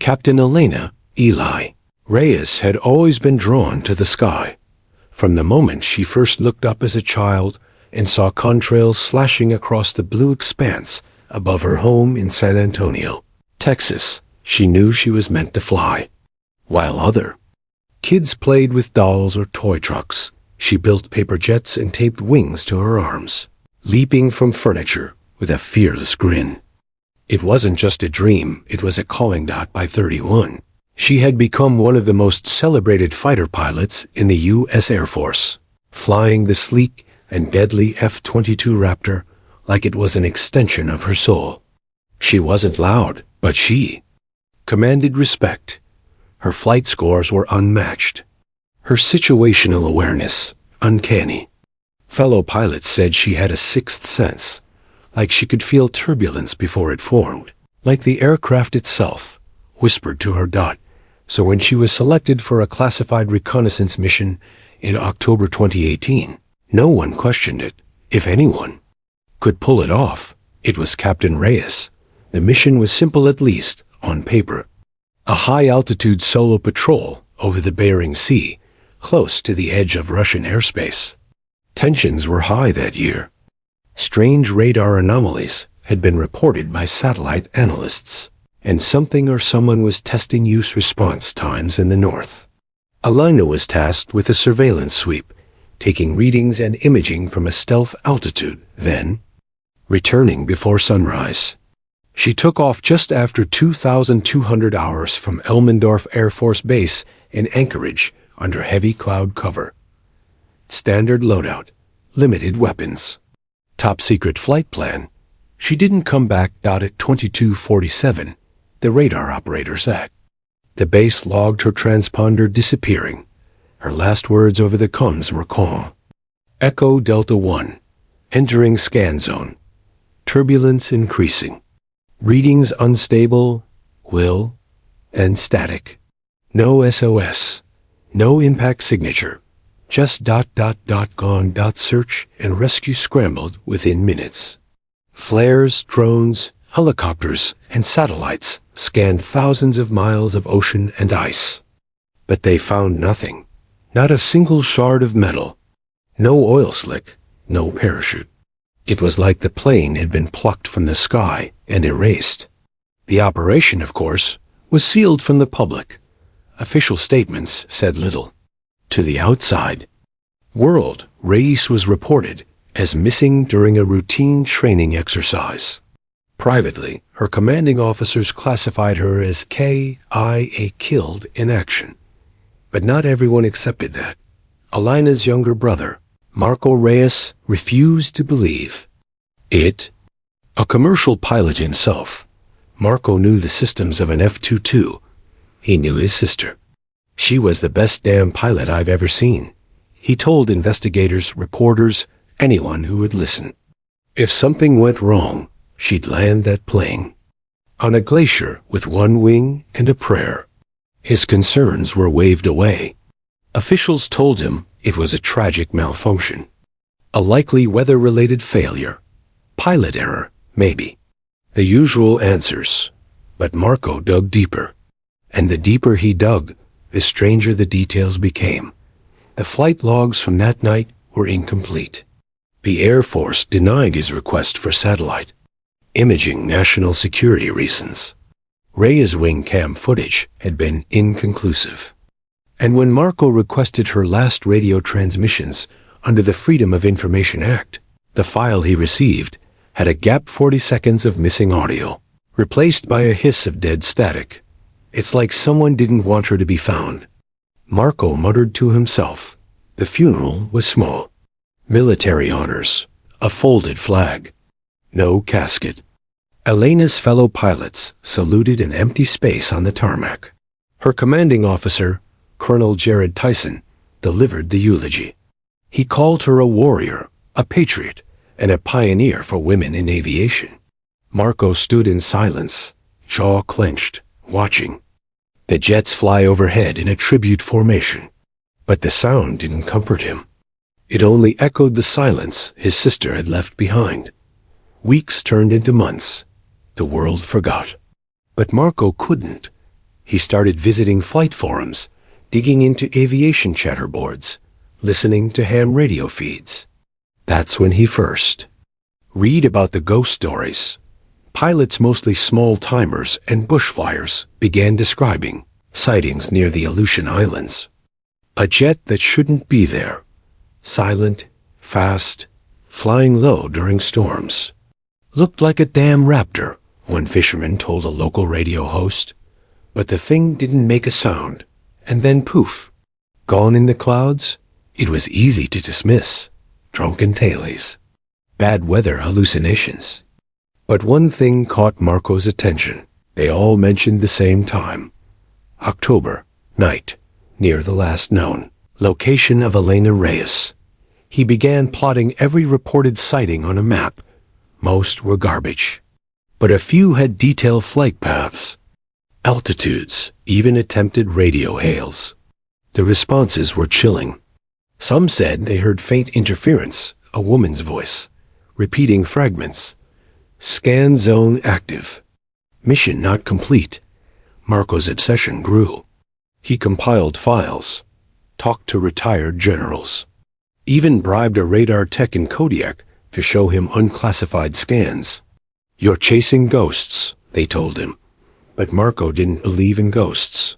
Captain Elena, Eli. Reyes had always been drawn to the sky. From the moment she first looked up as a child and saw contrails slashing across the blue expanse above her home in San Antonio, Texas, she knew she was meant to fly. While other kids played with dolls or toy trucks, she built paper jets and taped wings to her arms, leaping from furniture with a fearless grin. It wasn't just a dream, it was a calling dot by 31. She had become one of the most celebrated fighter pilots in the U.S. Air Force, flying the sleek and deadly F-22 Raptor like it was an extension of her soul. She wasn't loud, but she commanded respect. Her flight scores were unmatched. Her situational awareness, uncanny. Fellow pilots said she had a sixth sense, like she could feel turbulence before it formed, like the aircraft itself whispered to her dot. So when she was selected for a classified reconnaissance mission in October 2018, no one questioned it. If anyone could pull it off, it was Captain Reyes. The mission was simple, at least on paper. A high-altitude solo patrol over the Bering Sea, close to the edge of Russian airspace. Tensions were high that year. Strange radar anomalies had been reported by satellite analysts, and something or someone was testing use response times in the north. Elena was tasked with a surveillance sweep, taking readings and imaging from a stealth altitude, then returning before sunrise. She took off just after 2,200 hours from Elmendorf Air Force Base in Anchorage under heavy cloud cover. Standard loadout, limited weapons. Top secret flight plan. She didn't come back at 22:47. The radar operator said. The base logged her transponder disappearing. Her last words over the comms were calm. Echo Delta 1. Entering scan zone. Turbulence increasing. Readings unstable, will, and static. No SOS. No impact signature. Just ... gone. Search and rescue scrambled within minutes. Flares, drones, helicopters, and satellites scanned thousands of miles of ocean and ice. But they found nothing. Not a single shard of metal. No oil slick, no parachute. It was like the plane had been plucked from the sky and erased. The operation, of course, was sealed from the public. Official statements said little. To the outside world, Reyes was reported as missing during a routine training exercise. Privately, her commanding officers classified her as KIA, killed in action. But not everyone accepted that. Elena's younger brother, Marco Reyes, refused to believe it. A commercial pilot himself, Marco knew the systems of an F-22. He knew his sister. She was the best damn pilot I've ever seen. He told investigators, reporters, anyone who would listen. If something went wrong, she'd land that plane on a glacier with one wing and a prayer. His concerns were waved away. Officials told him it was a tragic malfunction, a likely weather-related failure, pilot error, maybe. The usual answers, but Marco dug deeper. And the deeper he dug, the stranger the details became. The flight logs from that night were incomplete. The Air Force denied his request for satellite imaging, national security reasons. Reyes' wing cam footage had been inconclusive. And when Marco requested her last radio transmissions under the Freedom of Information Act, the file he received had a gap 40 seconds of missing audio, replaced by a hiss of dead static. It's like someone didn't want her to be found. Marco muttered to himself. The funeral was small. Military honors, a folded flag. No casket. Elena's fellow pilots saluted an empty space on the tarmac. Her commanding officer, Colonel Jared Tyson, delivered the eulogy. He called her a warrior, a patriot, and a pioneer for women in aviation. Marco stood in silence, jaw clenched, watching. The jets fly overhead in a tribute formation. But the sound didn't comfort him. It only echoed the silence his sister had left behind. Weeks turned into months. The world forgot. But Marco couldn't. He started visiting flight forums, digging into aviation chatter boards, listening to ham radio feeds. That's when he first read about the ghost stories. Pilots, mostly small-timers and bush flyers, began describing sightings near the Aleutian Islands. A jet that shouldn't be there. Silent, fast, flying low during storms. Looked like a damn raptor, one fisherman told a local radio host. But the thing didn't make a sound, and then poof. Gone in the clouds? It was easy to dismiss. Drunken tailies. Bad weather hallucinations. But one thing caught Marco's attention. They all mentioned the same time. October, night, near the last known location of Elena Reyes. He began plotting every reported sighting on a map. Most were garbage. But a few had detailed flight paths, altitudes, even attempted radio hails. The responses were chilling. Some said they heard faint interference, a woman's voice, repeating fragments. Scan zone active. Mission not complete. Marco's obsession grew. He compiled files, talked to retired generals, even bribed a radar tech in Kodiak to show him unclassified scans. You're chasing ghosts, they told him. But Marco didn't believe in ghosts.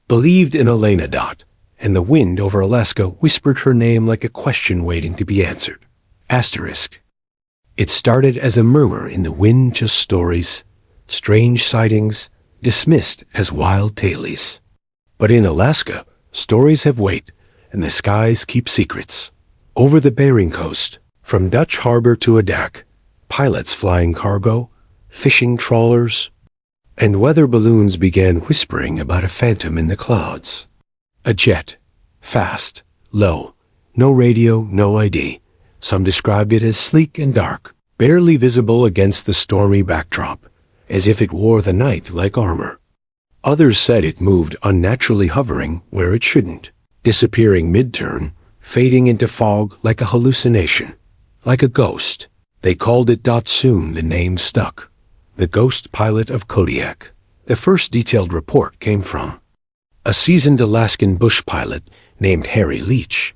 Believed in Elena Dot, and the wind over Alaska whispered her name like a question waiting to be answered. Asterisk. It started as a murmur in the wind, just stories, strange sightings, dismissed as wild tailies. But in Alaska, stories have weight, and the skies keep secrets. Over the Bering Coast, from Dutch Harbor to Adak, pilots flying cargo, fishing trawlers, and weather balloons began whispering about a phantom in the clouds. A jet, fast, low, no radio, no ID. Some described it as sleek and dark, barely visible against the stormy backdrop, as if it wore the night like armor. Others said it moved unnaturally, hovering where it shouldn't, disappearing mid-turn, fading into fog like a hallucination, like a ghost. They called it Dot. Soon the name stuck. The ghost pilot of Kodiak. The first detailed report came from a seasoned Alaskan bush pilot named Harry Leach.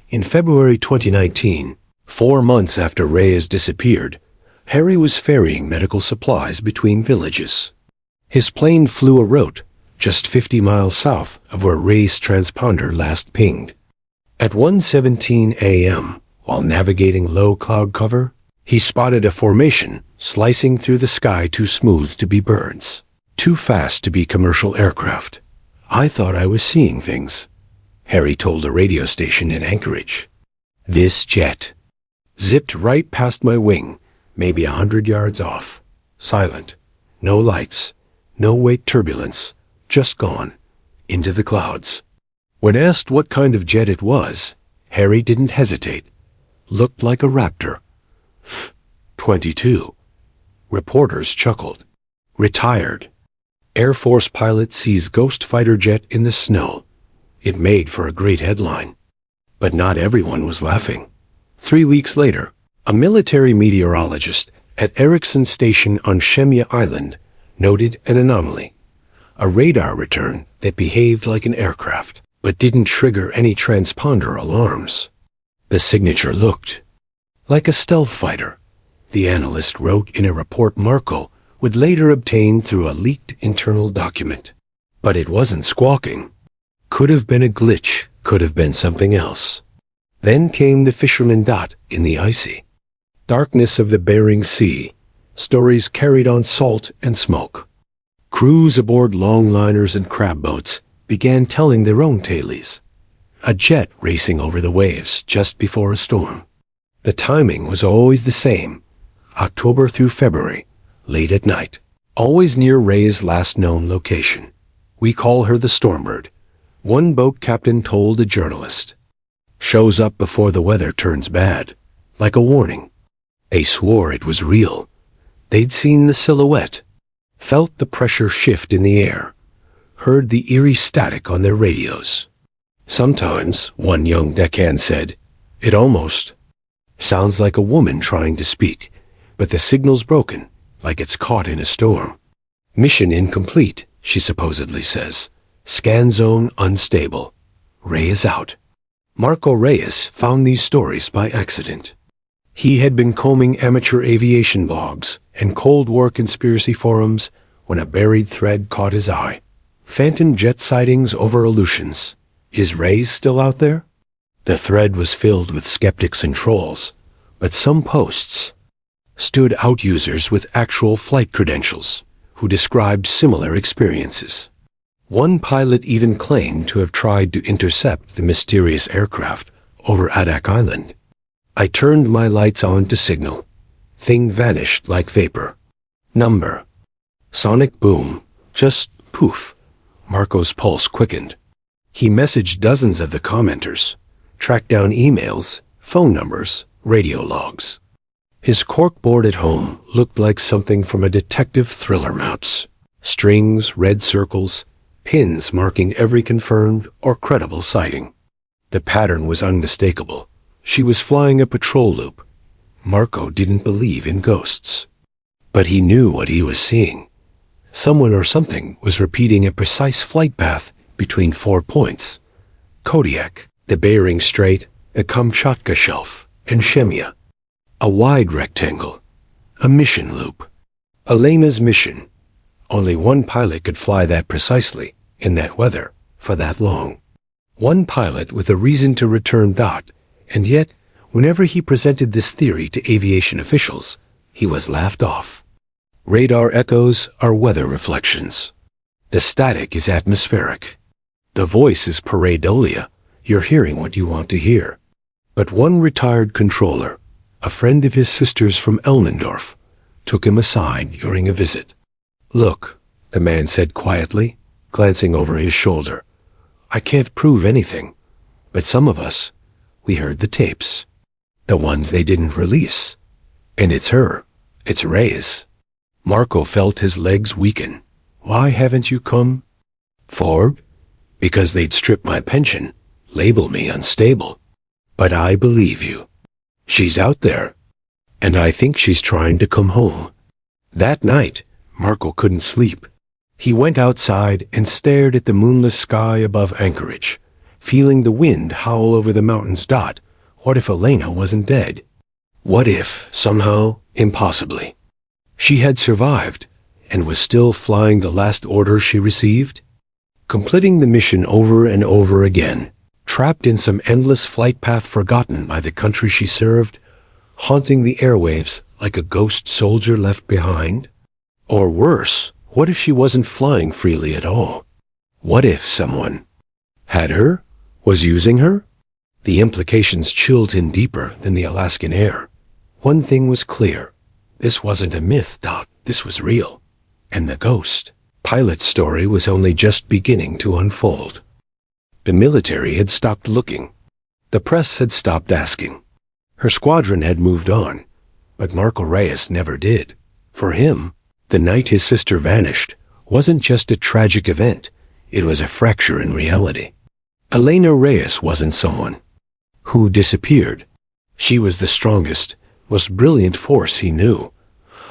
In February 2019, 4 months after Reyes disappeared, Harry was ferrying medical supplies between villages. His plane flew a route just 50 miles south of where Reyes' transponder last pinged. At 1:17 a.m., while navigating low cloud cover, he spotted a formation slicing through the sky too smooth to be birds, too fast to be commercial aircraft. I thought I was seeing things, Harry told a radio station in Anchorage. This jet zipped right past my wing, maybe 100 yards off. Silent. No lights. No wake turbulence. Just gone. Into the clouds. When asked what kind of jet it was, Harry didn't hesitate. Looked like a Raptor. 22. Reporters chuckled. Retired. Air Force pilot sees ghost fighter jet in the snow. It made for a great headline. But not everyone was laughing. 3 weeks later, a military meteorologist at Erickson Station on Shemya Island noted an anomaly. A radar return that behaved like an aircraft, but didn't trigger any transponder alarms. The signature looked like a stealth fighter, the analyst wrote in a report Marco would later obtain through a leaked internal document. But it wasn't squawking. Could have been a glitch, could have been something else. Then came the fisherman Dot in the icy darkness of the Bering Sea. Stories carried on salt and smoke. Crews aboard longliners and crab boats began telling their own tailies. A jet racing over the waves just before a storm. The timing was always the same, October through February, late at night, always near Reyes' last known location. We call her the Stormbird, one boat captain told a journalist. Shows up before the weather turns bad, like a warning. They swore it was real. They'd seen the silhouette, felt the pressure shift in the air, heard the eerie static on their radios. Sometimes, one young deckhand said, it almost sounds like a woman trying to speak, but the signal's broken, like it's caught in a storm. Mission incomplete, she supposedly says. Scan zone unstable. Reyes out. Marco Reyes found these stories by accident. He had been combing amateur aviation blogs and Cold War conspiracy forums when a buried thread caught his eye. Phantom jet sightings over Aleutians. Is Reyes still out there? The thread was filled with skeptics and trolls, but some posts stood out users with actual flight credentials who described similar experiences. One pilot even claimed to have tried to intercept the mysterious aircraft over Adak Island. I turned my lights on to signal. Thing vanished like vapor. Number. Sonic boom. Just poof. Marco's pulse quickened. He messaged dozens of the commenters, tracked down emails, phone numbers, radio logs. His corkboard at home looked like something from a detective thriller mounts. Strings, red circles, pins marking every confirmed or credible sighting. The pattern was unmistakable. She was flying a patrol loop. Marco didn't believe in ghosts. But he knew what he was seeing. Someone or something was repeating a precise flight path between 4 points. Kodiak, the Bering Strait, the Kamchatka Shelf, and Shemya. A wide rectangle. A mission loop. Elena's mission. Only one pilot could fly that precisely, in that weather, for that long. One pilot with a reason to return dot, and yet, whenever he presented this theory to aviation officials, he was laughed off. Radar echoes are weather reflections. The static is atmospheric. The voice is pareidolia. You're hearing what you want to hear. But one retired controller, a friend of his sister's from Elmendorf, took him aside during a visit. Look, the man said quietly, glancing over his shoulder. I can't prove anything, but some of us, we heard the tapes. The ones they didn't release. And it's her. It's Reyes. Marco felt his legs weaken. Why haven't you come forward? Because they'd strip my pension, label me unstable. But I believe you. She's out there. And I think she's trying to come home. That night, Marco couldn't sleep. He went outside and stared at the moonless sky above Anchorage, feeling the wind howl over the mountains. What if Elena wasn't dead? What if, somehow, impossibly, she had survived and was still flying the last order she received? Completing the mission over and over again, trapped in some endless flight path forgotten by the country she served, haunting the airwaves like a ghost soldier left behind? Or worse, what if she wasn't flying freely at all? What if someone had her? Was using her? The implications chilled him deeper than the Alaskan air. One thing was clear. This wasn't a myth, This was real. And the ghost pilot's story was only just beginning to unfold. The military had stopped looking. The press had stopped asking. Her squadron had moved on. But Marco Reyes never did. For him, the night his sister vanished wasn't just a tragic event. It was a fracture in reality. Elena Reyes wasn't someone who disappeared. She was the strongest, most brilliant force he knew.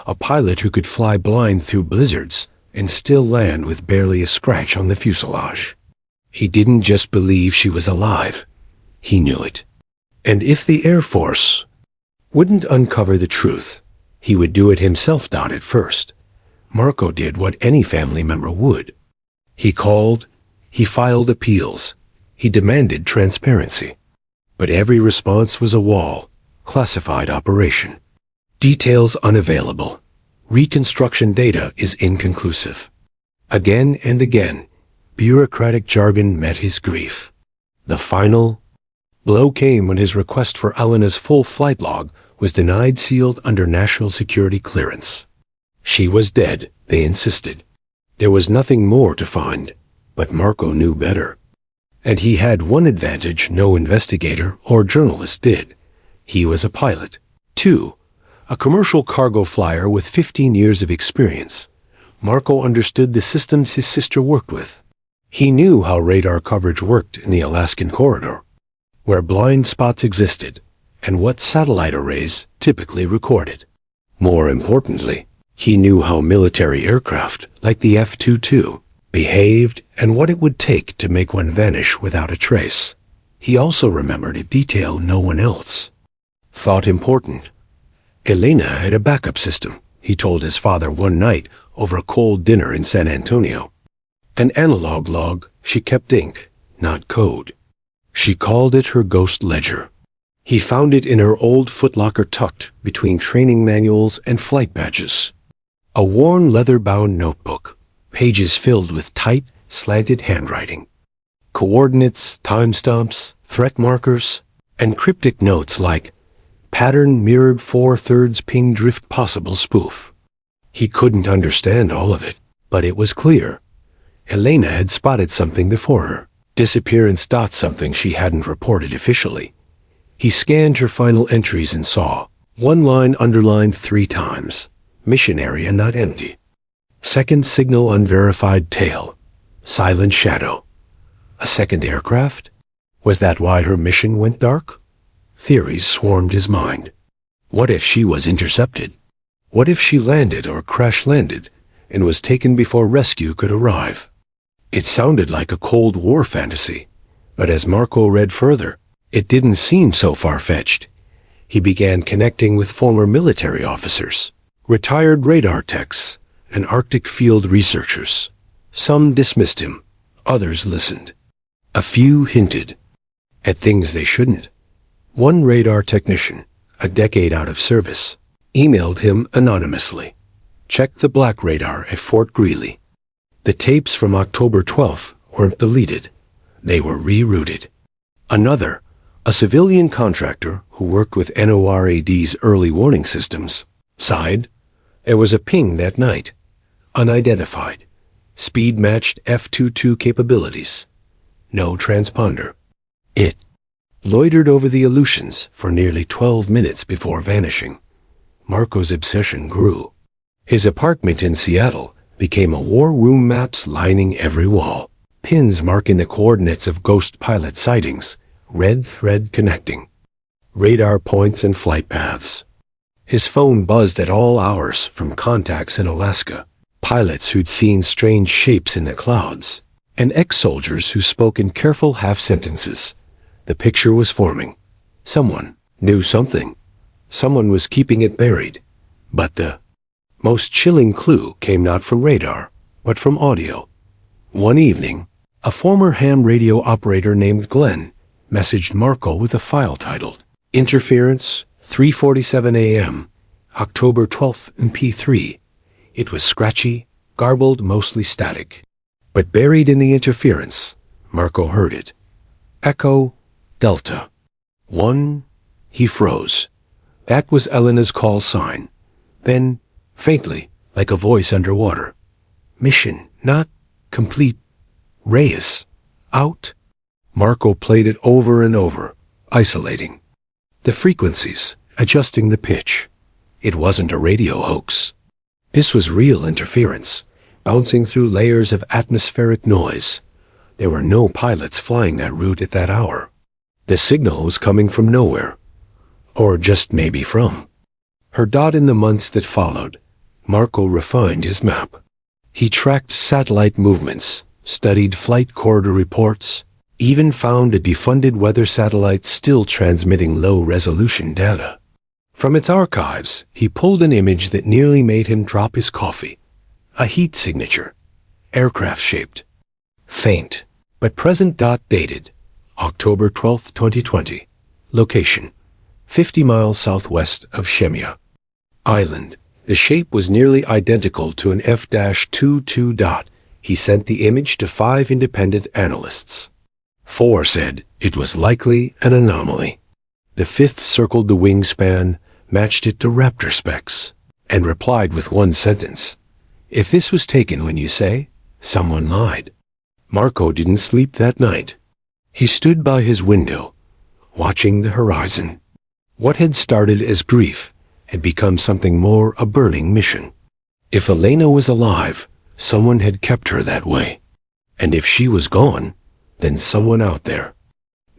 A pilot who could fly blind through blizzards and still land with barely a scratch on the fuselage. He didn't just believe she was alive. He knew it. And if the Air Force wouldn't uncover the truth, he would do it himself. At first, Marco did what any family member would. He called, he filed appeals, he demanded transparency. But every response was a wall, classified operation. Details unavailable. Reconstruction data is inconclusive. Again and again, bureaucratic jargon met his grief. The final blow came when his request for Elena's full flight log was denied, sealed under national security clearance. She was dead, they insisted. There was nothing more to find, but Marco knew better. And he had one advantage no investigator or journalist did. He was a pilot. 2. A commercial cargo flyer with 15 years of experience. Marco understood the systems his sister worked with. He knew how radar coverage worked in the Alaskan corridor, where blind spots existed, and what satellite arrays typically recorded. More importantly, he knew how military aircraft, like the F-22, behaved, and what it would take to make one vanish without a trace. He also remembered a detail no one else thought important. Elena had a backup system, he told his father one night over a cold dinner in San Antonio. An analog log. She kept ink, not code. She called it her ghost ledger. He found it in her old footlocker tucked between training manuals and flight badges. A worn leather-bound notebook, pages filled with tight, slanted handwriting. Coordinates, timestamps, threat markers, and cryptic notes like pattern mirrored 4/3 ping drift possible spoof. He couldn't understand all of it, but it was clear. Elena had spotted something before her. Disappearance. Something she hadn't reported officially. He scanned her final entries and saw one line underlined 3 times. Mission area not empty. Second signal unverified tail. Silent shadow. A second aircraft? Was that why her mission went dark? Theories swarmed his mind. What if she was intercepted? What if she landed or crash-landed and was taken before rescue could arrive? It sounded like a Cold War fantasy, but as Marco read further, it didn't seem so far-fetched. He began connecting with former military officers, retired radar techs, and Arctic field researchers. Some dismissed him, others listened. A few hinted at things they shouldn't. One radar technician, a decade out of service, emailed him anonymously. Check the black radar at Fort Greely. The tapes from October 12th weren't deleted. They were rerouted. Another, a civilian contractor who worked with NORAD's early warning systems, sighed. There was a ping that night. Unidentified. Speed-matched F-22 capabilities. No transponder. It loitered over the Aleutians for nearly 12 minutes before vanishing. Marco's obsession grew. His apartment in Seattle became a war room, maps lining every wall, pins marking the coordinates of ghost pilot sightings, red thread connecting, radar points and flight paths. His phone buzzed at all hours from contacts in Alaska, pilots who'd seen strange shapes in the clouds, and ex-soldiers who spoke in careful half-sentences. The picture was forming. Someone knew something. Someone was keeping it buried. But the most chilling clue came not from radar, but from audio. One evening, a former ham radio operator named Glenn messaged Marco with a file titled Interference, 3:47 a.m., October 12th in P3. It was scratchy, garbled, mostly static. But buried in the interference, Marco heard it. Echo, Delta. 1. He froze. That was Elena's call sign. Then, faintly, like a voice underwater. Mission not complete. Reyes. Out. Marco played it over and over, isolating the frequencies, adjusting the pitch. It wasn't a radio hoax. This was real interference, bouncing through layers of atmospheric noise. There were no pilots flying that route at that hour. The signal was coming from nowhere. Or just maybe from her. Dot in the months that followed, Marco refined his map. He tracked satellite movements, studied flight corridor reports, even found a defunded weather satellite still transmitting low-resolution data. From its archives, he pulled an image that nearly made him drop his coffee. A heat signature, aircraft-shaped, faint, but present. Dated, October 12, 2020. Location, 50 miles southwest of Shemya Island. The shape was nearly identical to an F-22. He sent the image to 5 independent analysts. 4 said it was likely an anomaly. The 5th circled the wingspan, matched it to Raptor specs, and replied with one sentence. If this was taken when you say, someone lied. Marco didn't sleep that night. He stood by his window, watching the horizon. What had started as grief had become something more, a burning mission. If Elena was alive, someone had kept her that way. And if she was gone, then someone out there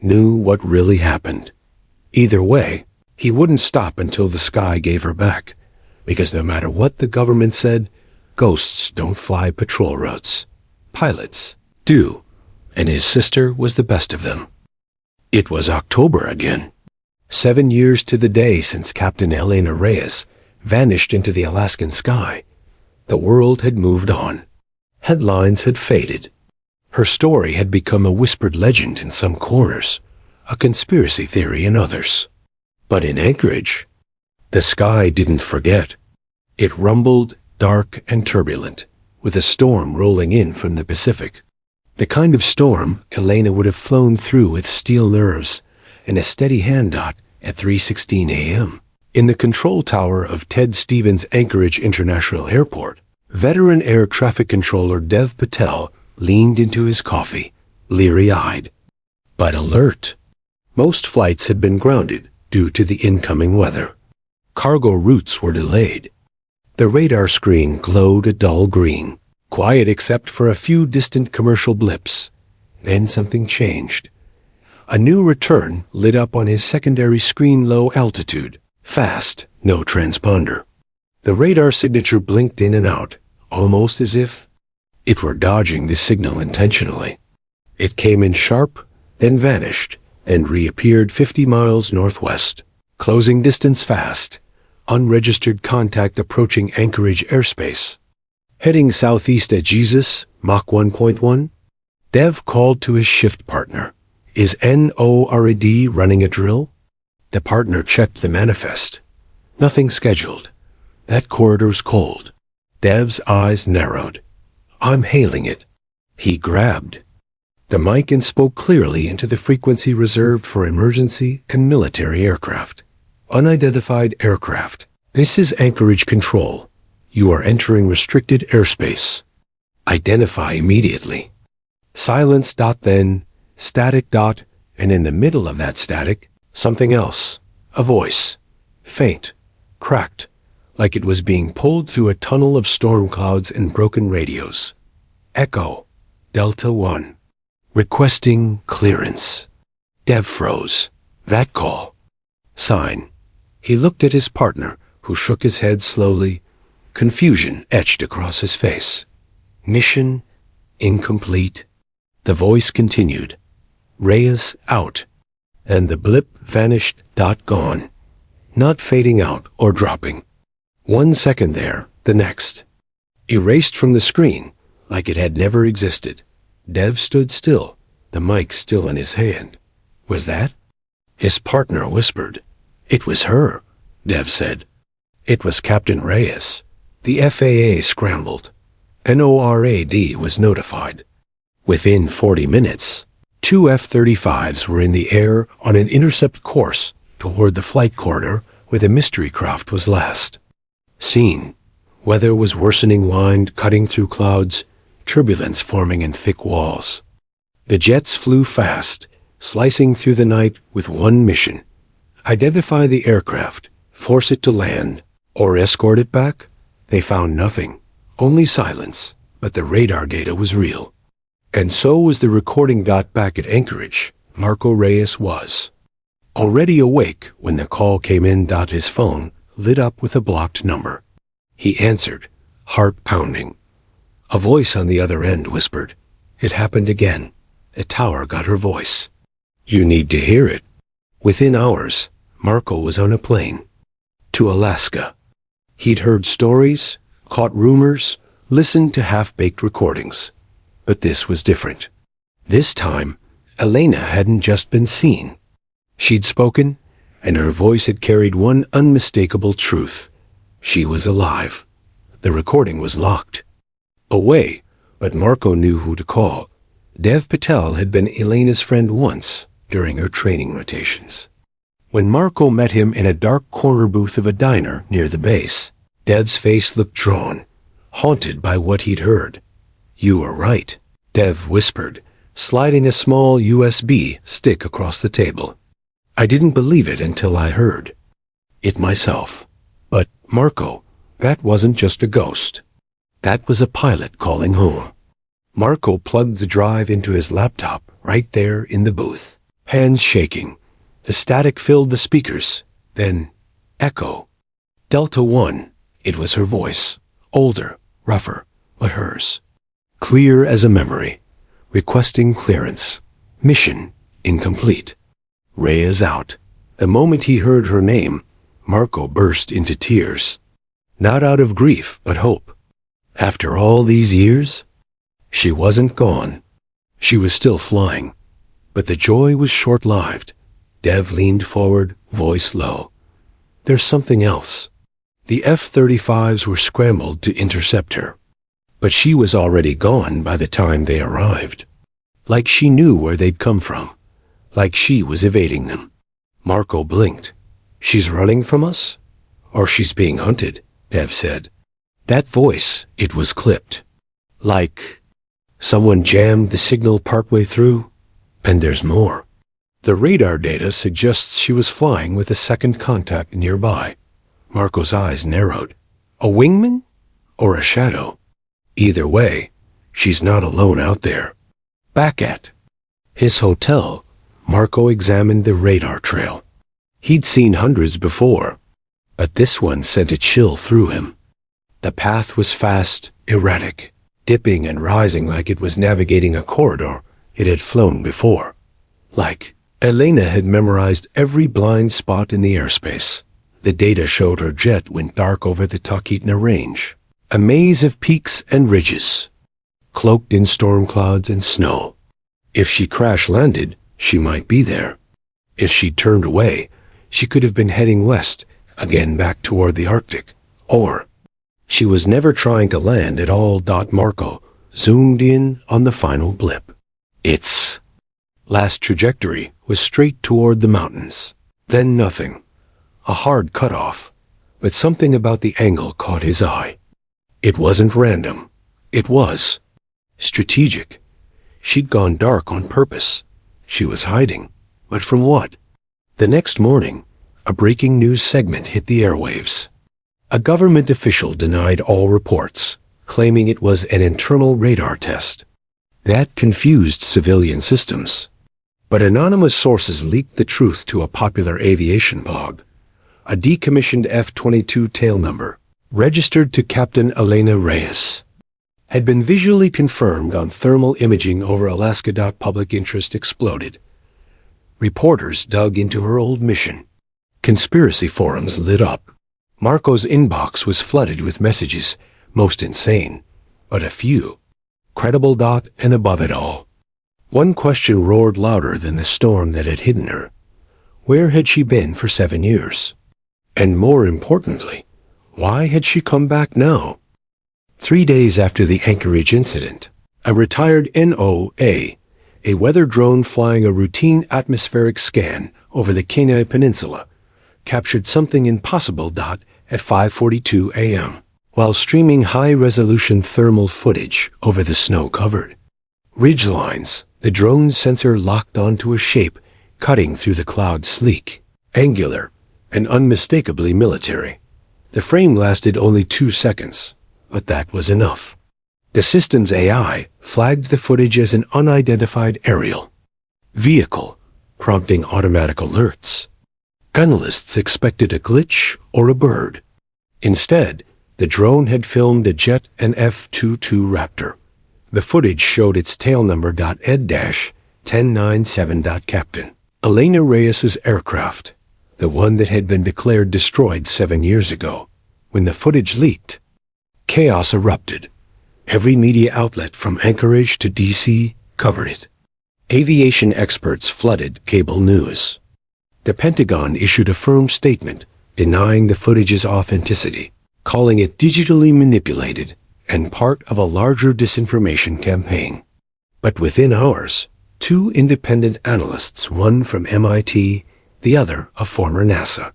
knew what really happened. Either way, he wouldn't stop until the sky gave her back, because no matter what the government said, ghosts don't fly patrol routes. pilots, do, and his sister was the best of them. It was October again. 7 years to the day since Captain Elena Reyes vanished into the Alaskan sky. The world had moved on. Headlines had faded. Her story had become a whispered legend in some corners, a conspiracy theory in others. But in Anchorage, the sky didn't forget. It rumbled, dark and turbulent, with a storm rolling in from the Pacific. The kind of storm Elena would have flown through with steel nerves and a steady hand dot at 3:16 a.m. In the control tower of Ted Stevens Anchorage International Airport, veteran air traffic controller Dev Patel leaned into his coffee, leery-eyed, but alert. Most flights had been grounded due to the incoming weather. Cargo routes were delayed. The radar screen glowed a dull green, quiet except for a few distant commercial blips. Then something changed. A new return lit up on his secondary screen, low altitude, fast, no transponder. The radar signature blinked in and out, almost as if it were dodging the signal intentionally. It came in sharp, then vanished, and reappeared 50 miles northwest. Closing distance fast. Unregistered contact approaching Anchorage airspace. Heading southeast at Jesus, Mach 1.1. Dev called to his shift partner. Is NORAD running a drill? The partner checked the manifest. Nothing scheduled. That corridor's cold. Dev's eyes narrowed. I'm hailing it. He grabbed the mic and spoke clearly into the frequency reserved for emergency and military aircraft. Unidentified aircraft. This is Anchorage Control. You are entering restricted airspace. Identify immediately. Silence dot, then static dot, and in the middle of that static, something else. A voice. Faint. Cracked. Like it was being pulled through a tunnel of storm clouds and broken radios. Echo. Delta 1. Requesting clearance. Dev froze. That call. Sign. He looked at his partner, who shook his head slowly. Confusion etched across his face. Mission incomplete. The voice continued. Reyes out. And the blip vanished. Gone. Not fading out or dropping. 1 second there, the next. Erased from the screen, like it had never existed. Dev stood still, the mic still in his hand. Was that? His partner whispered. It was her, Dev said. It was Captain Reyes. The FAA scrambled. NORAD was notified. Within 40 minutes, 2 F-35s were in the air on an intercept course toward the flight corridor where the mystery craft was last seen. Weather was worsening, wind cutting through clouds, turbulence forming in thick walls. The jets flew fast, slicing through the night with one mission. Identify the aircraft, force it to land, or escort it back. They found nothing, only silence, but the radar data was real. And so was the recording dot back at Anchorage. Marco Reyes was already awake when the call came in. His phone lit up with a blocked number. He answered, heart pounding. A voice on the other end whispered. It happened again. A tower got her voice. You need to hear it. Within hours, Marco was on a plane to Alaska. He'd heard stories, caught rumors, listened to half-baked recordings. But this was different. This time, Elena hadn't just been seen. She'd spoken, and her voice had carried one unmistakable truth. She was alive. The recording was locked away, but Marco knew who to call. Dev Patel had been Elena's friend once during her training rotations. When Marco met him in a dark corner booth of a diner near the base, Dev's face looked drawn, haunted by what he'd heard. You were right, Dev whispered, sliding a small USB stick across the table. I didn't believe it until I heard it myself. But, Marco, that wasn't just a ghost. That was a pilot calling home. Marco plugged the drive into his laptop right there in the booth, hands shaking. The static filled the speakers. Then, echo. Delta 1. It was her voice, older, rougher, but hers. Clear as a memory. Requesting clearance. Mission incomplete. Reyes out. The moment he heard her name, Marco burst into tears. Not out of grief, but hope. After all these years, she wasn't gone. She was still flying. But the joy was short-lived. Dev leaned forward, voice low. There's something else. The F-35s were scrambled to intercept her. But she was already gone by the time they arrived. Like she knew where they'd come from. Like she was evading them. Marco blinked. She's running from us? Or she's being hunted, Dev said. That voice, it was clipped. Like someone jammed the signal partway through? And there's more. The radar data suggests she was flying with a second contact nearby. Marco's eyes narrowed. A wingman? Or a shadow? Either way, she's not alone out there. Back at his hotel, Marco examined the radar trail. He'd seen hundreds before, but this one sent a chill through him. The path was fast, erratic, dipping and rising like it was navigating a corridor it had flown before. Like Elena had memorized every blind spot in the airspace. The data showed her jet went dark over the Talkeetna Range, a maze of peaks and ridges, cloaked in storm clouds and snow. If she crash-landed, she might be there. If she turned away, she could have been heading west, again back toward the Arctic. Or she was never trying to land at all. Marco zoomed in on the final blip. Its last trajectory was straight toward the mountains. Then nothing. A hard cutoff. But something about the angle caught his eye. It wasn't random. It was strategic. She'd gone dark on purpose. She was hiding. But from what? The next morning, a breaking news segment hit the airwaves. A government official denied all reports, claiming it was an internal radar test. That confused civilian systems. But anonymous sources leaked the truth to a popular aviation blog. A decommissioned F-22 tail number, registered to Captain Elena Reyes, had been visually confirmed on thermal imaging over Alaska. Public interest exploded. Reporters dug into her old mission. Conspiracy forums lit up. Marco's inbox was flooded with messages, most insane, but a few credible. And above it all, one question roared louder than the storm that had hidden her. Where had she been for 7 years? And more importantly, why had she come back now? 3 days after the Anchorage incident, a retired NOA, a weather drone flying a routine atmospheric scan over the Kenai Peninsula, captured something impossible. At 5:42 a.m., while streaming high-resolution thermal footage over the snow-covered ridgelines, the drone's sensor locked onto a shape cutting through the cloud. Sleek, angular, and unmistakably military. The frame lasted only 2 seconds, but that was enough. The system's AI flagged the footage as an unidentified aerial vehicle, prompting automatic alerts. Analysts expected a glitch or a bird. Instead, the drone had filmed a jet, an F-22 Raptor. The footage showed its tail number. Ed-1097. Captain Elena Reyes's aircraft, the one that had been declared destroyed 7 years ago. When the footage leaked, chaos erupted. Every media outlet from Anchorage to D.C. covered it. Aviation experts flooded cable news. The Pentagon issued a firm statement denying the footage's authenticity, calling it digitally manipulated and part of a larger disinformation campaign. But within hours, 2 independent analysts, one from MIT, the other a former NASA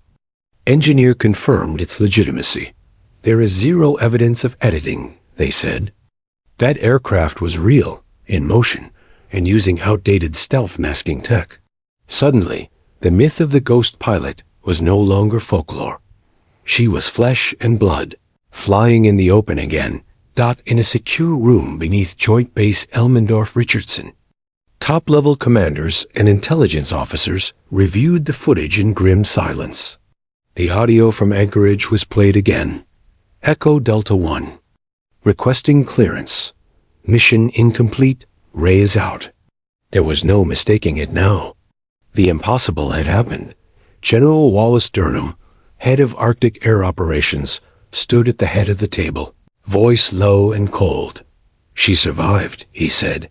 engineer, confirmed its legitimacy. There is zero evidence of editing, they said. That aircraft was real, in motion, and using outdated stealth masking tech. Suddenly, the myth of the ghost pilot was no longer folklore. She was flesh and blood, flying in the open again. In a secure room beneath Joint Base Elmendorf-Richardson, top-level commanders and intelligence officers reviewed the footage in grim silence. The audio from Anchorage was played again. Echo Delta 1. Requesting clearance. Mission incomplete. Ray is out. There was no mistaking it now. The impossible had happened. General Wallace Durham, head of Arctic Air Operations, stood at the head of the table, voice low and cold. "She survived," he said.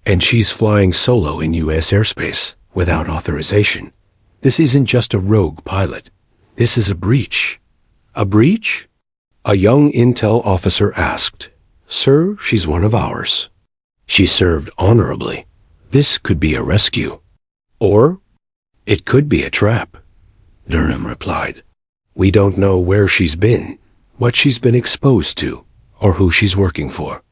"And she's flying solo in U.S. airspace, without authorization. This isn't just a rogue pilot. This is a breach." "A breach?" A young intel officer asked. "Sir, she's one of ours. She served honorably. This could be a rescue. Or it could be a trap," Durham replied. "We don't know where she's been, what she's been exposed to, or who she's working for.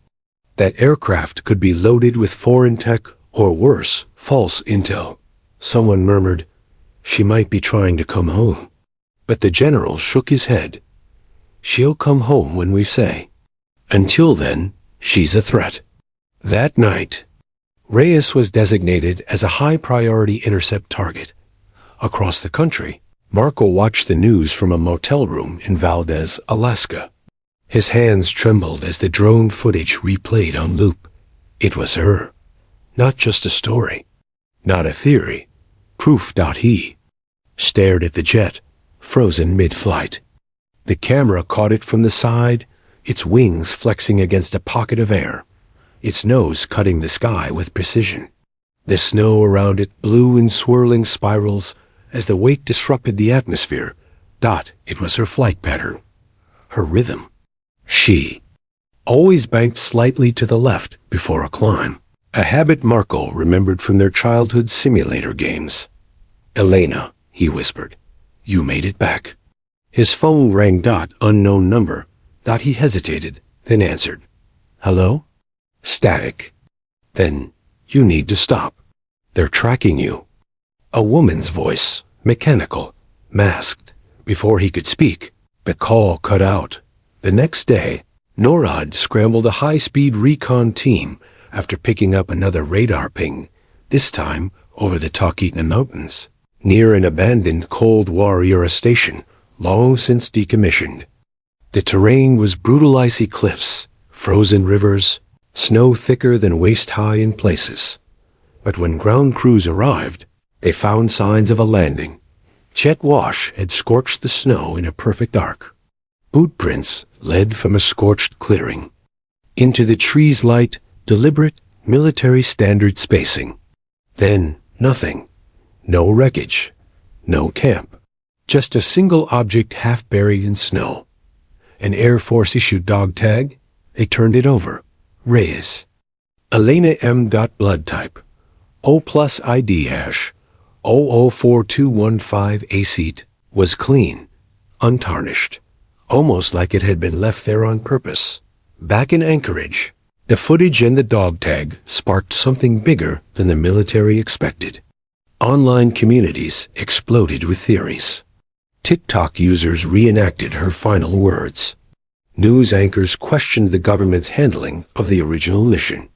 That aircraft could be loaded with foreign tech, or worse, false intel." Someone murmured, "She might be trying to come home." But the general shook his head. "She'll come home when we say. Until then, she's a threat." That night, Reyes was designated as a high-priority intercept target. Across the country, Marco watched the news from a motel room in Valdez, Alaska. His hands trembled as the drone footage replayed on loop. It was her. Not just a story. Not a theory. Proof. He stared at the jet, frozen mid-flight. The camera caught it from the side, its wings flexing against a pocket of air, its nose cutting the sky with precision. The snow around it blew in swirling spirals as the weight disrupted the atmosphere. It was her flight pattern, her rhythm. She always banked slightly to the left before a climb, a habit Marco remembered from their childhood simulator games. "Elena," he whispered, "you made it back." His phone rang. Unknown number. He hesitated, then answered. "Hello?" Static. Then, "You need to stop. They're tracking you." A woman's voice, mechanical, masked. Before he could speak, the call cut out. The next day, NORAD scrambled a high-speed recon team after picking up another radar ping, this time over the Talkeetna Mountains, near an abandoned Cold War era station, long since decommissioned. The terrain was brutal icy cliffs, frozen rivers, snow thicker than waist-high in places. But when ground crews arrived, they found signs of a landing. Jet wash had scorched the snow in a perfect arc. Boot prints led from a scorched clearing into the trees' light, deliberate, military standard spacing. Then nothing. No wreckage. No camp. Just a single object half buried in snow. An Air Force-issued dog tag. They turned it over. Reyes. Elena M. Blood type. O+ ID hash. 004215 ACET was clean, untarnished, almost like it had been left there on purpose. Back in Anchorage, the footage and the dog tag sparked something bigger than the military expected. Online communities exploded with theories. TikTok users reenacted her final words. News anchors questioned the government's handling of the original mission.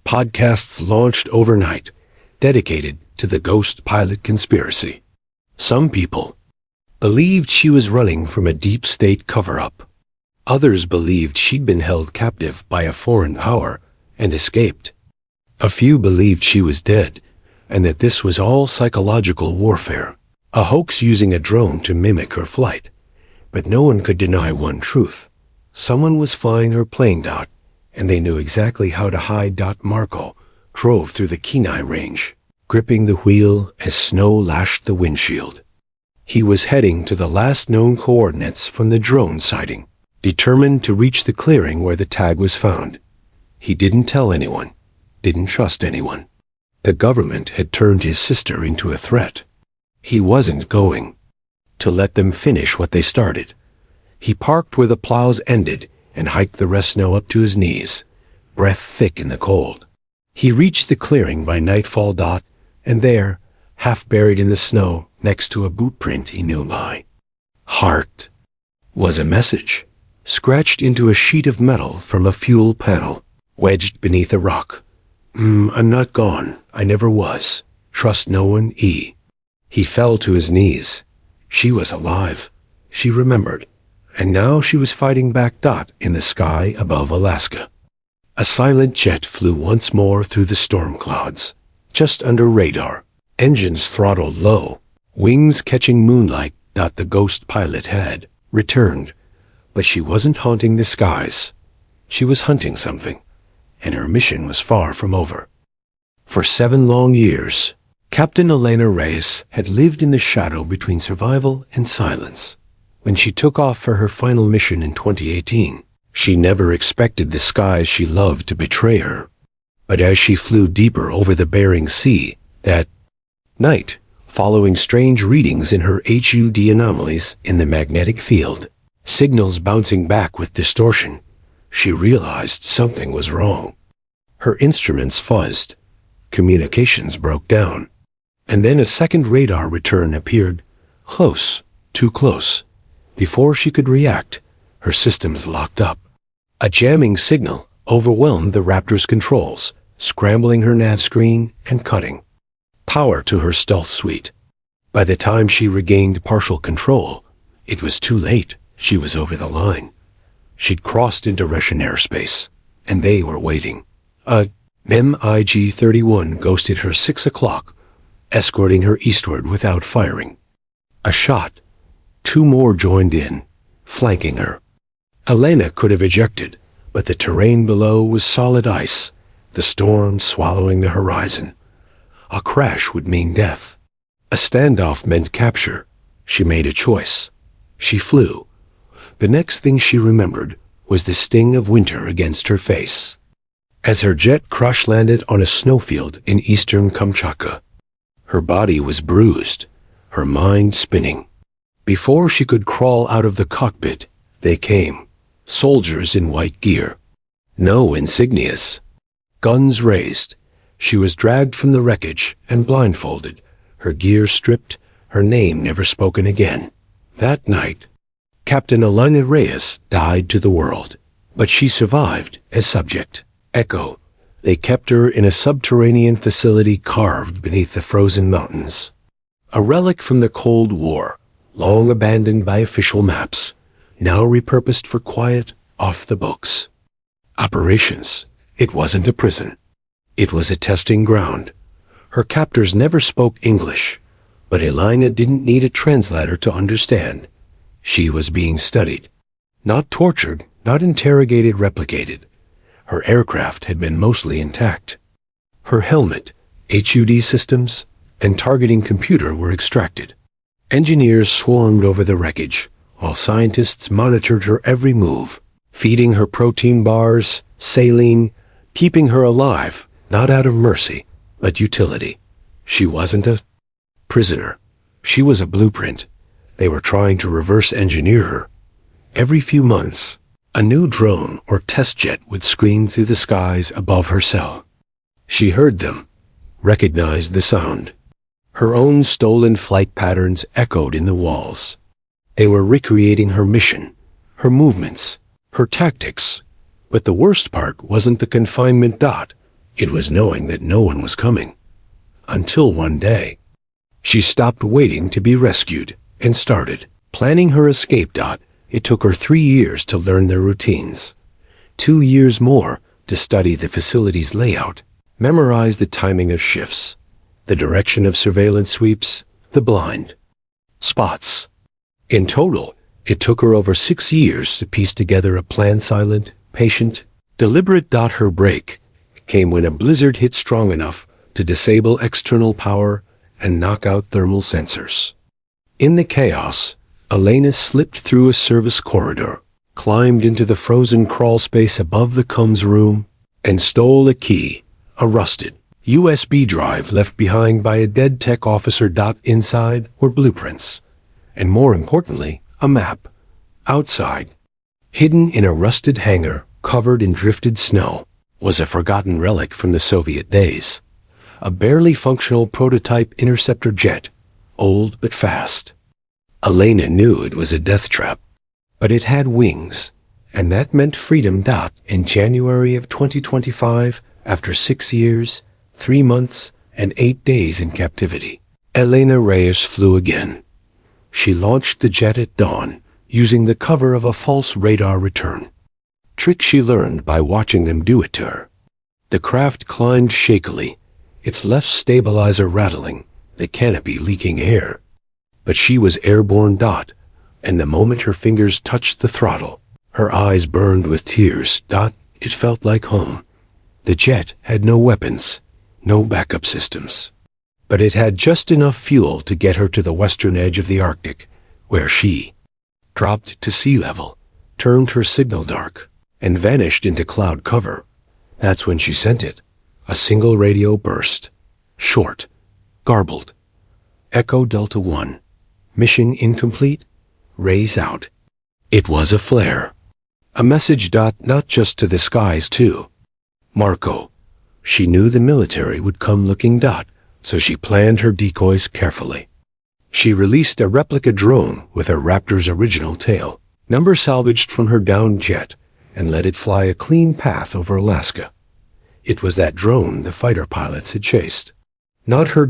Podcasts launched overnight, dedicated to the ghost pilot conspiracy. Some people believed she was running from a deep state cover-up. Others believed she'd been held captive by a foreign power and escaped. A few believed she was dead, and that this was all psychological warfare, a hoax using a drone to mimic her flight. But no one could deny one truth. Someone was flying her plane. And they knew exactly how to hide. Marco drove through the Kenai Range, gripping the wheel as snow lashed the windshield. He was heading to the last known coordinates from the drone sighting, determined to reach the clearing where the tag was found. He didn't tell anyone, didn't trust anyone. The government had turned his sister into a threat. He wasn't going to let them finish what they started. He parked where the plows ended and hiked the rest snow up to his knees, breath thick in the cold. He reached the clearing by nightfall. And there, half buried in the snow next to a boot print he knew by heart, was a message, scratched into a sheet of metal from a fuel panel, wedged beneath a rock. I'm not gone. I never was. Trust no one, E. He fell to his knees. She was alive. She remembered. And now she was fighting back. In the sky above Alaska. A silent jet flew once more through the storm clouds, just under radar, engines throttled low, wings catching moonlight. The ghost pilot had returned, but she wasn't haunting the skies. She was hunting something, and her mission was far from over. For 7 long years, Captain Elena Reyes had lived in the shadow between survival and silence. When she took off for her final mission in 2018, she never expected the skies she loved to betray her. But as she flew deeper over the Bering Sea that night, following strange readings in her HUD anomalies in the magnetic field, signals bouncing back with distortion, she realized something was wrong. Her instruments fuzzed, communications broke down, and then a second radar return appeared, close, too close. Before she could react, her systems locked up. A jamming signal overwhelmed the Raptor's controls, scrambling her nav screen and cutting power to her stealth suite. By the time she regained partial control, it was too late. She was over the line. She'd crossed into Russian airspace, and they were waiting. A MiG-31 ghosted her 6 o'clock, escorting her eastward without firing. A shot. 2 more joined in, flanking her. Elena could have ejected, but the terrain below was solid ice, the storm swallowing the horizon. A crash would mean death. A standoff meant capture. She made a choice. She flew. The next thing she remembered was the sting of winter against her face, as her jet crash-landed on a snowfield in eastern Kamchatka. Her body was bruised, her mind spinning. Before she could crawl out of the cockpit, they came, soldiers in white gear. No insignias. Guns raised. She was dragged from the wreckage and blindfolded, her gear stripped, her name never spoken again. That night, Captain Elena Reyes died to the world, but she survived as subject. Echo. They kept her in a subterranean facility carved beneath the frozen mountains. A relic from the Cold War, long abandoned by official maps, now repurposed for quiet, off-the-books operations. It wasn't a prison. It was a testing ground. Her captors never spoke English, but Elena didn't need a translator to understand. She was being studied. Not tortured, not interrogated, replicated. Her aircraft had been mostly intact. Her helmet, HUD systems, and targeting computer were extracted. Engineers swarmed over the wreckage, while scientists monitored her every move, feeding her protein bars, saline, keeping her alive, not out of mercy, but utility. She wasn't a prisoner. She was a blueprint. They were trying to reverse engineer her. Every few months, a new drone or test jet would scream through the skies above her cell. She heard them, recognized the sound. Her own stolen flight patterns echoed in the walls. They were recreating her mission, her movements, her tactics. But the worst part wasn't the confinement. It was knowing that no one was coming. Until one day, she stopped waiting to be rescued and started planning her escape. It took her 3 years to learn their routines, 2 years more to study the facility's layout, memorize the timing of shifts, the direction of surveillance sweeps, the blind spots. In total, it took her over 6 years to piece together a plan. Silent, patient, deliberate. Her break came when a blizzard hit strong enough to disable external power and knock out thermal sensors. In the chaos, Elena slipped through a service corridor, climbed into the frozen crawl space above the comms room, and stole a key, a rusted USB drive left behind by a dead tech officer. Inside were blueprints, and more importantly, a map. Outside, hidden in a rusted hangar covered in drifted snow, was a forgotten relic from the Soviet days. A barely functional prototype interceptor jet, old but fast. Elena knew it was a death trap, but it had wings, and that meant freedom. In January of 2025, after 6 years, 3 months, and 8 days in captivity, Elena Reyes flew again. She launched the jet at dawn, using the cover of a false radar return. trick she learned by watching them do it to her. The craft climbed shakily, its left stabilizer rattling, the canopy leaking air. But she was airborne. And the moment her fingers touched the throttle, her eyes burned with tears. It felt like home. The jet had no weapons, no backup systems. But it had just enough fuel to get her to the western edge of the Arctic, where she dropped to sea level, turned her signal dark, and vanished into cloud cover. That's when she sent it. A single radio burst. Short. Garbled. Echo Delta 1. Mission incomplete. Rays out. It was a flare. A message. Not just to the skies, too. Marco. She knew the military would come looking. So she planned her decoys carefully. She released a replica drone with a Raptor's original tail, number salvaged from her downed jet, and let it fly a clean path over Alaska. It was that drone the fighter pilots had chased. Not her.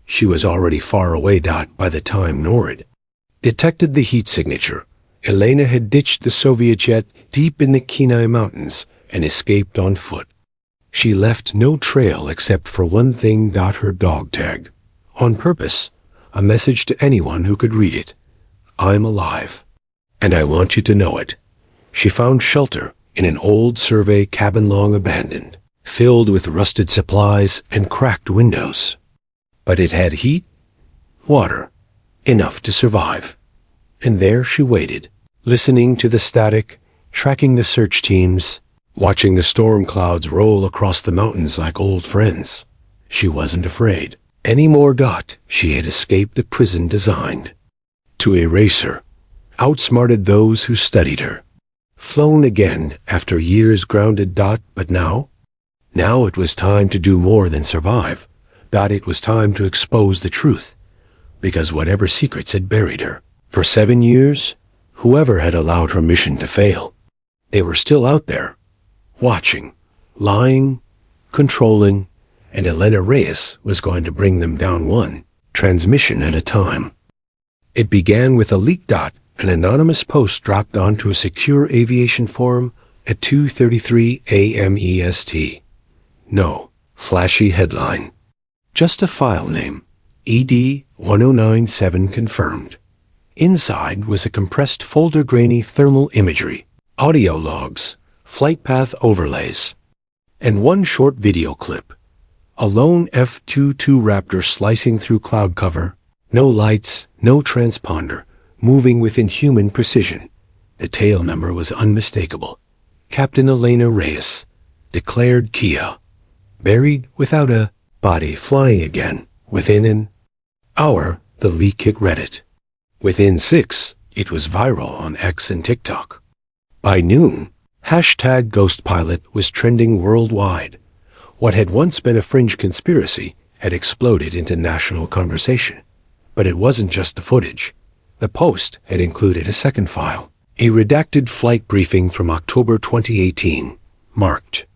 She was already far away. By the time NORAD detected the heat signature, Elena had ditched the Soviet jet deep in the Kenai Mountains and escaped on foot. She left no trail except for one thing. Her dog tag. On purpose, a message to anyone who could read it. I'm alive, and I want you to know it. She found shelter in an old survey cabin long abandoned, filled with rusted supplies and cracked windows. But it had heat, water, enough to survive. And there she waited, listening to the static, tracking the search teams, watching the storm clouds roll across the mountains like old friends. She wasn't afraid anymore. She had escaped a prison designed to erase her, outsmarted those who studied her, flown again after years grounded. But now it was time to do more than survive. It was time to expose the truth, because whatever secrets had buried her for 7 years, whoever had allowed her mission to fail, they were still out there, watching, lying, controlling, and Elena Reyes was going to bring them down one transmission at a time. It began with a leak. An anonymous post dropped onto a secure aviation forum at 2:33 a.m. EST. No flashy headline. Just a file name, ED1097 confirmed. Inside was a compressed folder-grainy thermal imagery, audio logs, flight path overlays, and one short video clip. A lone F-22 Raptor slicing through cloud cover, no lights, no transponder, moving with inhuman precision. The tail number was unmistakable. Captain Elena Reyes, declared Kia. Buried without a body, flying again. Within an hour, the leak hit Reddit. Within 6, it was viral on X and TikTok. By noon, #GhostPilot was trending worldwide. What had once been a fringe conspiracy had exploded into national conversation. But it wasn't just the footage. The post had included a second file, a redacted flight briefing from October 2018, marked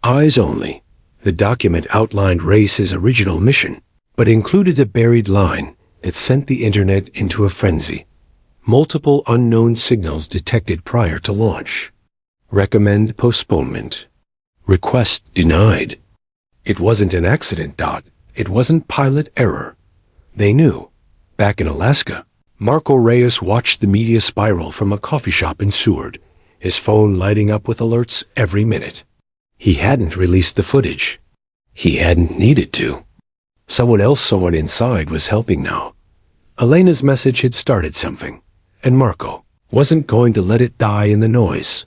Eyes Only. The document outlined Reyes' original mission, but included a buried line that sent the internet into a frenzy. Multiple unknown signals detected prior to launch. Recommend postponement. Request denied. It wasn't an accident. It wasn't pilot error. They knew. Back in Alaska, Marco Reyes watched the media spiral from a coffee shop in Seward, his phone lighting up with alerts every minute. He hadn't released the footage. He hadn't needed to. Someone inside was helping now. Elena's message had started something, and Marco wasn't going to let it die in the noise.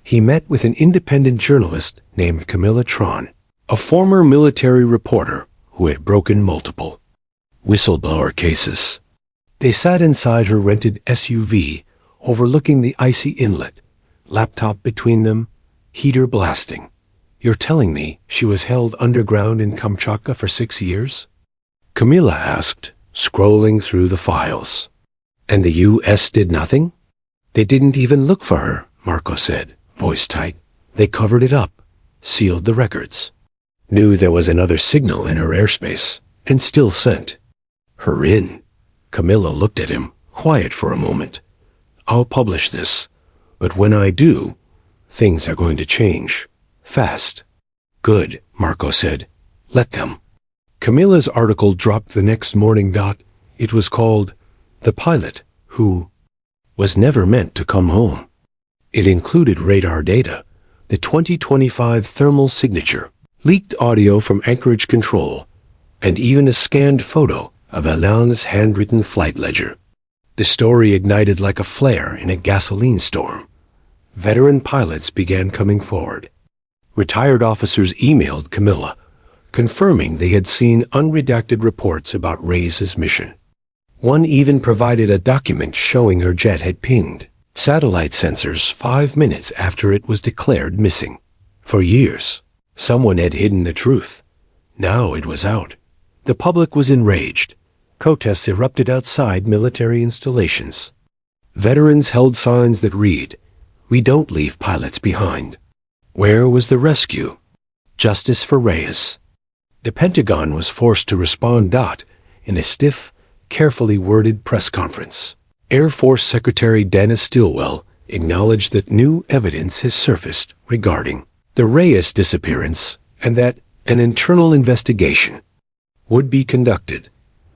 He met with an independent journalist named Camilla Tron, a former military reporter who had broken multiple whistleblower cases. They sat inside her rented SUV, overlooking the icy inlet, laptop between them, heater blasting. You're telling me she was held underground in Kamchatka for 6 years? Camilla asked, scrolling through the files. And the U.S. did nothing? They didn't even look for her, Marco said, voice tight. They covered it up, sealed the records, knew there was another signal in her airspace, and still sent her in. Camilla looked at him, quiet for a moment. I'll publish this, but when I do, Things are going to change. Fast. Good, Marco said. Let them. Camilla's article dropped the next morning. It was called The Pilot Who Was Never Meant to Come Home. It included radar data, the 2025 thermal signature, leaked audio from Anchorage Control, and even a scanned photo of Alain's handwritten flight ledger. The story ignited like a flare in a gasoline storm. Veteran pilots began coming forward. Retired officers emailed Camilla, confirming they had seen unredacted reports about Reyes's mission. One even provided a document showing her jet had pinged satellite sensors 5 minutes after it was declared missing. For years, someone had hidden the truth. Now it was out. The public was enraged. Protests erupted outside military installations. Veterans held signs that read, "We don't leave pilots behind." Where was the rescue? Justice for Reyes. The Pentagon was forced to respond. In a stiff, carefully worded press conference. Air Force Secretary Dennis Stilwell acknowledged that new evidence has surfaced regarding the Reyes disappearance and that an internal investigation would be conducted.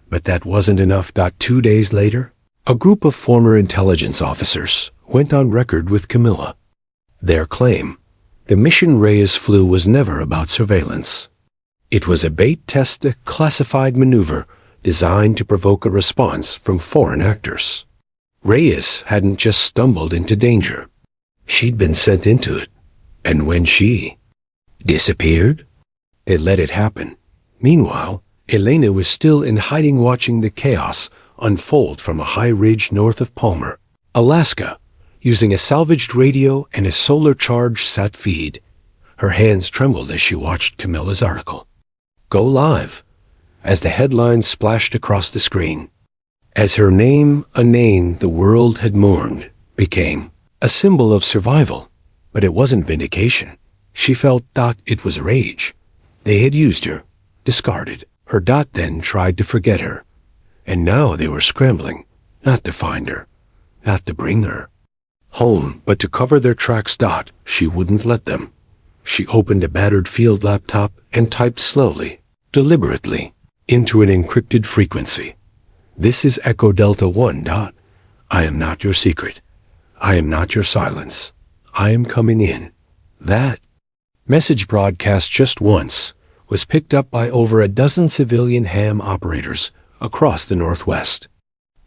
But that wasn't enough. 2 days later, a group of former intelligence officers went on record with Camilla. Their claim, the mission Reyes flew was never about surveillance. It was a bait test, a classified maneuver designed to provoke a response from foreign actors. Reyes hadn't just stumbled into danger. She'd been sent into it. And when she disappeared, it let it happen. Meanwhile, Elena was still in hiding, watching the chaos unfold from a high ridge north of Palmer, Alaska, using a salvaged radio and a solar-charged sat feed. Her hands trembled as she watched Camilla's article go live, as the headlines splashed across the screen. As her name, a name the world had mourned, became a symbol of survival. But it wasn't vindication. She felt it was rage. They had used her, discarded her. Then tried to forget her. And now they were scrambling, not to find her, not to bring her home, but to cover their tracks. She wouldn't let them. She opened a battered field laptop and typed slowly, deliberately, into an encrypted frequency. "This is Echo Delta 1. I am not your secret. I am not your silence. I am coming in." That message, broadcast just once, was picked up by over a dozen civilian ham operators across the Northwest.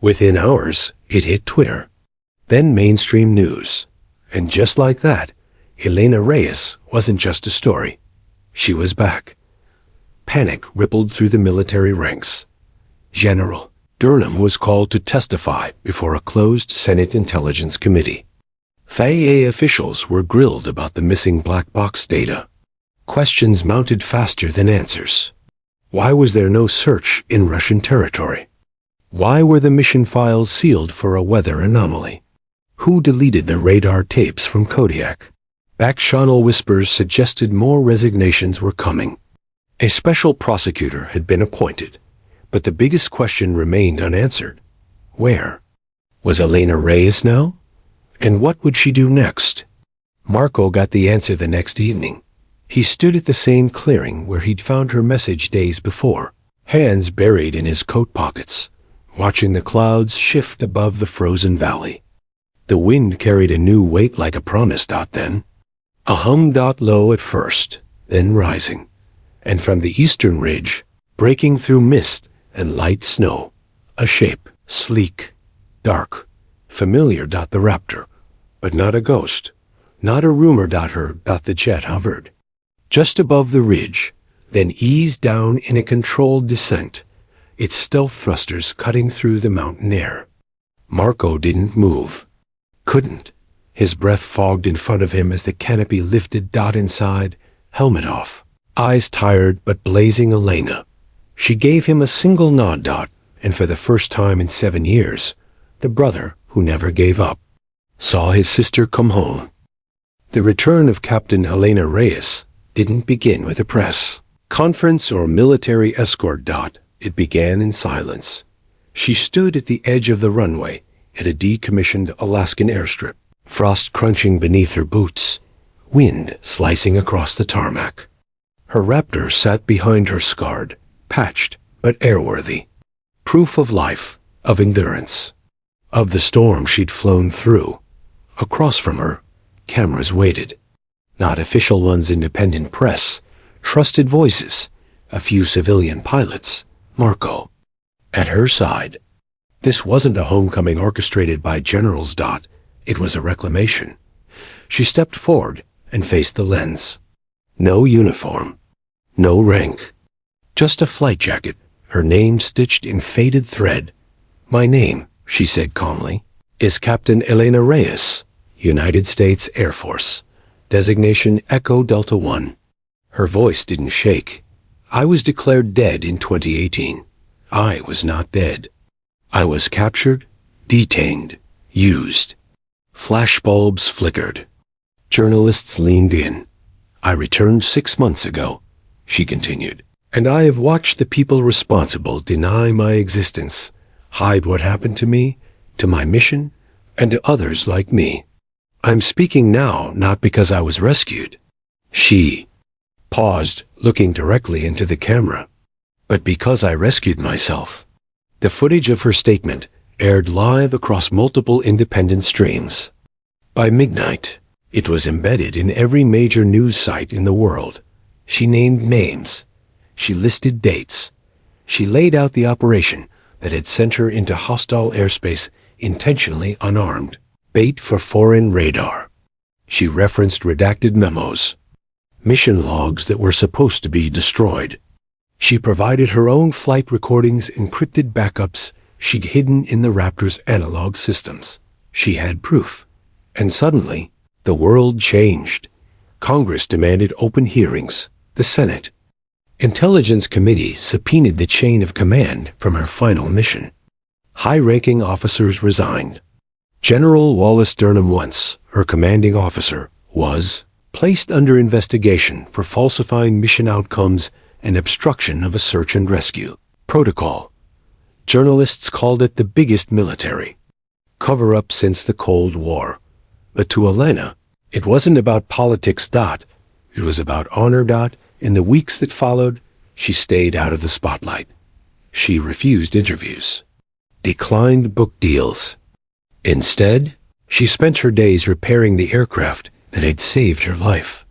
Within hours, it hit Twitter, then mainstream news. And just like that, Elena Reyes wasn't just a story. She was back. Panic rippled through the military ranks. General Durham was called to testify before a closed Senate Intelligence Committee. FAA officials were grilled about the missing black box data. Questions mounted faster than answers. Why was there no search in Russian territory? Why were the mission files sealed for a weather anomaly? Who deleted the radar tapes from Kodiak? Back-channel whispers suggested more resignations were coming. A special prosecutor had been appointed, but the biggest question remained unanswered. Where was Elena Reyes now? And what would she do next? Marco got the answer the next evening. He stood at the same clearing where he'd found her message days before, hands buried in his coat pockets, watching the clouds shift above the frozen valley. The wind carried a new weight, like a promise. Then a hum. Low at first, then rising, and from the eastern ridge, breaking through mist and light snow, a shape, sleek, dark, familiar. The Raptor, but not a ghost, not a rumor. The jet hovered just above the ridge, then eased down in a controlled descent, its stealth thrusters cutting through the mountain air. Marco didn't move. Couldn't. His breath fogged in front of him as the canopy lifted. Inside, helmet off, eyes tired but blazing Elena. She gave him a single nod. And for the first time in 7 years, the brother who never gave up saw his sister come home. The return of Captain Elena Reyes didn't begin with a press conference or military escort. It began in silence. She stood at the edge of the runway at a decommissioned Alaskan airstrip, frost crunching beneath her boots, wind slicing across the tarmac. Her Raptor sat behind her, scarred, patched, but airworthy. Proof of life, of endurance, of the storm she'd flown through. Across from her, cameras waited. Not official ones, independent press, trusted voices, a few civilian pilots, Marco. At her side. This wasn't a homecoming orchestrated by generals. It was a reclamation. She stepped forward and faced the lens. No uniform. No rank. Just a flight jacket, her name stitched in faded thread. "My name," she said calmly, "is Captain Elena Reyes, United States Air Force. Designation Echo Delta 1. Her voice didn't shake. "I was declared dead in 2018. I was not dead. I was captured, detained, used." Flashbulbs flickered. Journalists leaned in. "I returned 6 months ago," she continued, "and I have watched the people responsible deny my existence, hide what happened to me, to my mission, and to others like me. I'm speaking now not because I was rescued." She paused, looking directly into the camera. "But because I rescued myself." The footage of her statement aired live across multiple independent streams. By midnight, it was embedded in every major news site in the world. She named names. She listed dates. She laid out the operation that had sent her into hostile airspace intentionally unarmed, bait for foreign radar. She referenced redacted memos, mission logs that were supposed to be destroyed. She provided her own flight recordings, encrypted backups she'd hidden in the Raptor's analog systems. She had proof. And suddenly, the world changed. Congress demanded open hearings. The Senate Intelligence Committee subpoenaed the chain of command from her final mission. High-ranking officers resigned. General Wallace Durham, once her commanding officer, was placed under investigation for falsifying mission outcomes and obstruction of a search and rescue protocol. Journalists called it the biggest military cover-up since the Cold War. But to Elena, it wasn't about politics. It was about honor. In the weeks that followed, she stayed out of the spotlight. She refused interviews, declined book deals. Instead, she spent her days repairing the aircraft that had saved her life.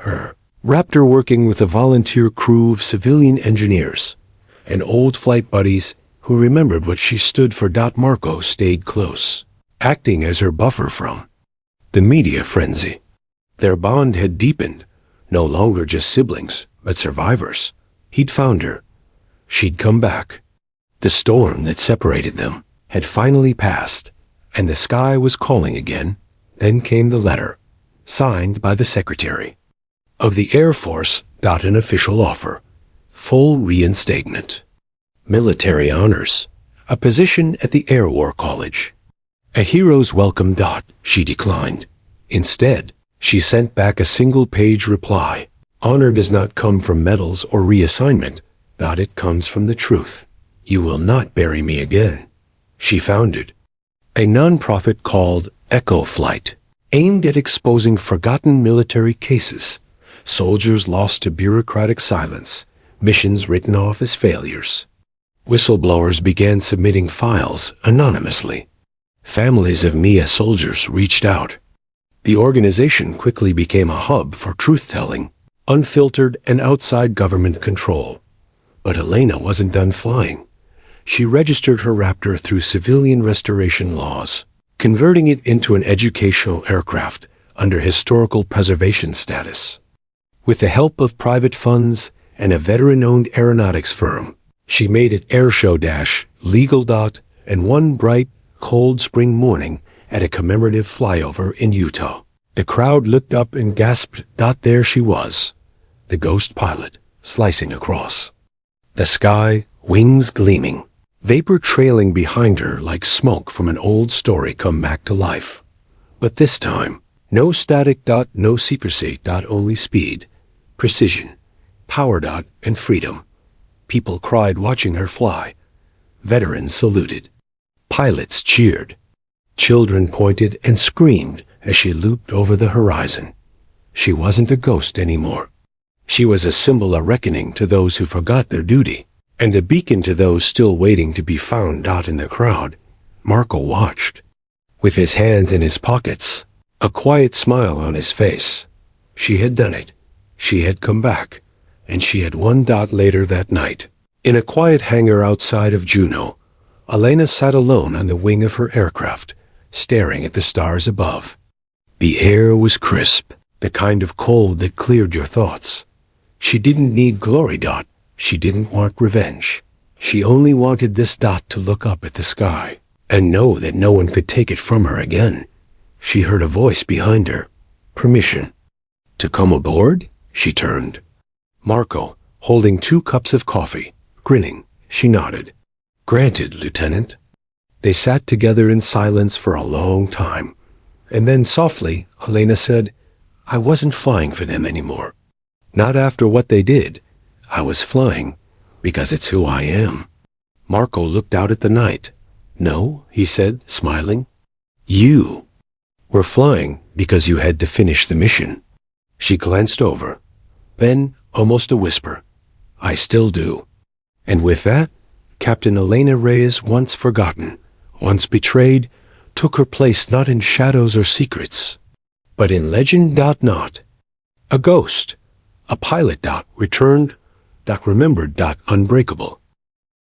Her Raptor, working with a volunteer crew of civilian engineers and old flight buddies who remembered what she stood for. Marco stayed close, acting as her buffer from the media frenzy. Their bond had deepened, no longer just siblings, but survivors. He'd found her. She'd come back. The storm that separated them had finally passed, and the sky was calling again. Then came the letter, signed by the Secretary of the Air Force. An official offer, full reinstatement, military honors, a position at the Air War College, a hero's welcome. She declined. Instead, she sent back a single-page reply. Honor does not come from medals or reassignment. It comes from the truth. You will not bury me again. She founded a nonprofit called Echo Flight, aimed at exposing forgotten military cases, soldiers lost to bureaucratic silence, missions written off as failures. Whistleblowers began submitting files anonymously. Families of Mia soldiers reached out. The organization quickly became a hub for truth-telling, unfiltered and outside government control. But Elena wasn't done flying. She registered her Raptor through civilian restoration laws, converting it into an educational aircraft under historical preservation status. With the help of private funds and a veteran-owned aeronautics firm, she made it airshow legal. And one bright, cold spring morning at a commemorative flyover in Utah, the crowd looked up and gasped. There she was, the ghost pilot, slicing across the sky, wings gleaming, vapor trailing behind her like smoke from an old story come back to life. But this time, no static. No secrecy. Only speed, precision, power. And freedom. People cried watching her fly. Veterans saluted. Pilots cheered. Children pointed and screamed as she looped over the horizon. She wasn't a ghost anymore. She was a symbol of reckoning to those who forgot their duty, and a beacon to those still waiting to be found out in the crowd. Marco watched, with his hands in his pockets, a quiet smile on his face. She had done it. She had come back, and she had won. Later that night, in a quiet hangar outside of Juneau, Elena sat alone on the wing of her aircraft, staring at the stars above. The air was crisp, the kind of cold that cleared your thoughts. She didn't need glory. She didn't want revenge. She only wanted this to look up at the sky and know that no one could take it from her again. She heard a voice behind her. Permission. To come aboard? She turned. Marco, holding 2 cups of coffee, grinning, she nodded. Granted, Lieutenant. They sat together in silence for a long time, and then softly, Elena said, I wasn't flying for them anymore. Not after what they did. I was flying because it's who I am. Marco looked out at the night. No, he said, smiling. You were flying because you had to finish the mission. She glanced over. Then, almost a whisper, I still do. And with that, Captain Elena Reyes, once forgotten, once betrayed, took her place not in shadows or secrets, but in legend. Not a ghost, a pilot. Returned. Remembered. Unbreakable.